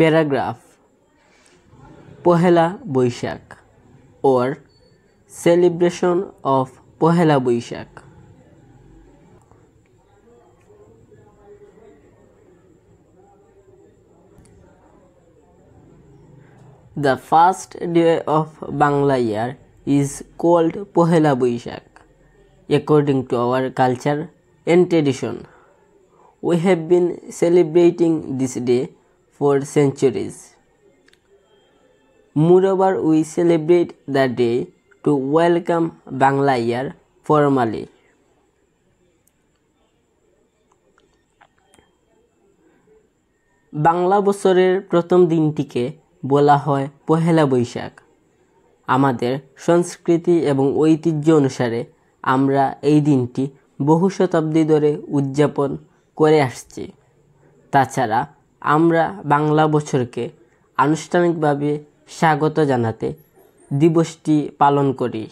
paragraph Pohela Boishak or celebration of Pohela Boishak. The first day of Bangla year is called Pohela Boishak according to our culture and tradition. We have been celebrating this day for centuries. Moreover, we celebrate the day to welcome Bangla year formally. Bangla বছরের প্রথম দিনটিকে বলা হয় পহেলা বৈশাখ। আমাদের সংস্কৃতি এবং ঐতিহ্য অনুসারে আমরা এই দিনটি বহু শতাব্দী ধরে উদযাপন করে আসছি। তাছাড়া আমরা বাংলা বছরকে আনুষ্ঠানিকভাবে স্বাগত জানাতে দিবসটি পালন করি।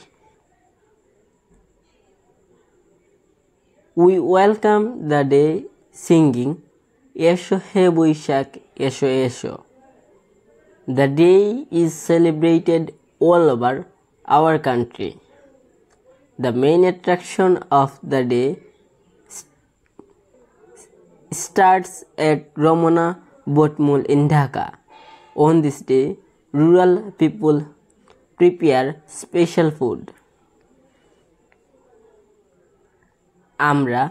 We welcome the day singing Esho He Boishak Esho Esho. The day is celebrated all over our country. The main attraction of the day starts at Ramona Boat Mall in Dhaka. On this day, rural people prepare special food. আমরা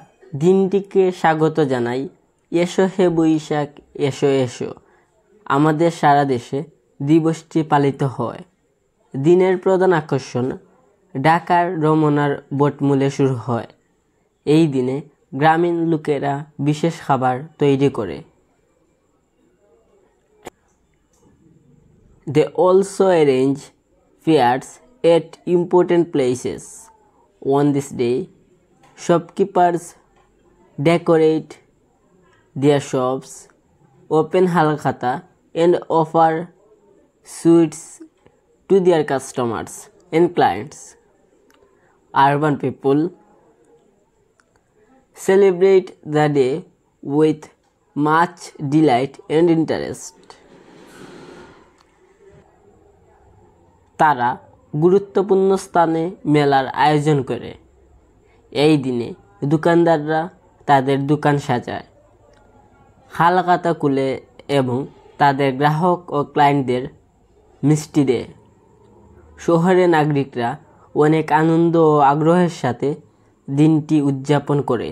দিনটিকে স্বাগত জানাই এসো হে বৈশাখ এসো এসো। আমাদের সারা দেশে দিবসটি পালিত হয়। দিনের প্রধান আকর্ষণ ঢাকার রমনার বোটমূলে শুরু হয়। এই দিনে গ্রামীণ লোকেরা বিশেষ খাবার তৈরি করে। They also arrange fairs at important places. On this day, shopkeepers decorate their shops, open halkhata and offer sweets to their customers and clients. Urban people celebrate the day with much delight and interest. তারা গুরুত্বপূর্ণ স্থানে মেলার আয়োজন করে। এই দিনে দোকানদাররা তাদের দোকান সাজায়, হালখাতা খুলে এবং তাদের গ্রাহক ও ক্লায়েন্টদের মিষ্টি দেয়। শহরের নাগরিকরা অনেক আনন্দ ও আগ্রহের সাথে দিনটি উদযাপন করে।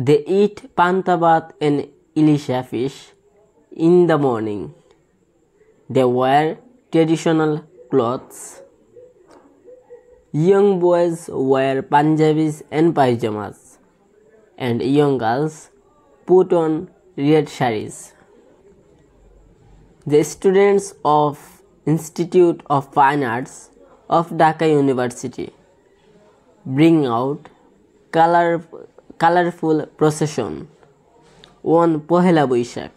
They eat panta bhat and ilisha fish in the morning. They wear traditional clothes. Young boys wear Punjabis and pajamas, and young girls put on red sarees. The students of Institute of Fine Arts of Dhaka University bring out colorful procession on Pohela Boishak.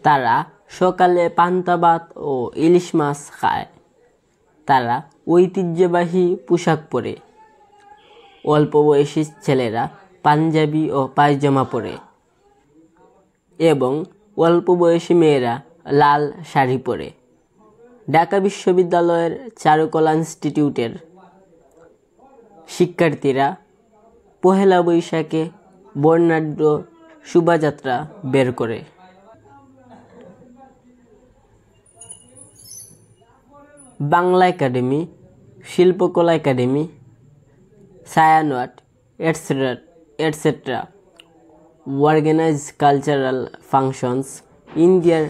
তারা সকালে পান্তা ভাত ও ইলিশ মাছ খায়। তারা ঐতিহ্যবাহী পোশাক পরে। অল্প বয়সী ছেলেরা পাঞ্জাবি ও পায়জামা পরে এবং অল্প বয়সী মেয়েরা লাল শাড়ি পরে। ঢাকা বিশ্ববিদ্যালয়ের চারুকলা ইনস্টিটিউটের শিক্ষার্থীরা পহেলা বৈশাখে বর্ণাঢ্য শোভাযাত্রা বের করে। বাংলা একাডেমি, শিল্পকলা academy, Chhayanaut etc. organize cultural functions in their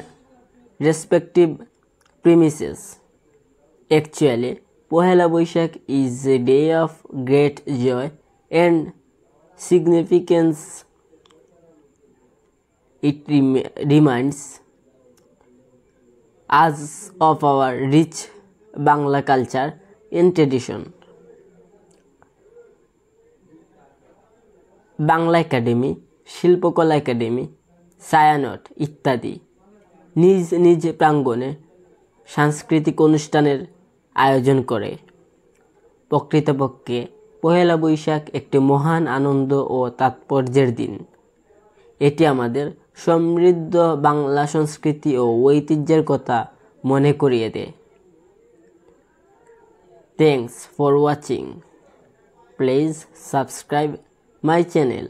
respective premises. Actually, Pohela Boishak is a day of great joy and significance. It reminds us of our rich Bangla culture and tradition. Bangla academy, শিল্পকলা academy, Chhayanaut ইত্যাদি নিজ নিজ প্রাঙ্গণে সাংস্কৃতিক অনুষ্ঠানের আয়োজন করে। প্রকৃতপক্ষে পহেলা বৈশাখ একটি মহান আনন্দ ও তাৎপর্যের দিন। এটি আমাদের সমৃদ্ধ বাংলা সংস্কৃতি ও ঐতিহ্যের কথা মনে করিয়ে দেয়। Thanks for watching. Please subscribe my channel.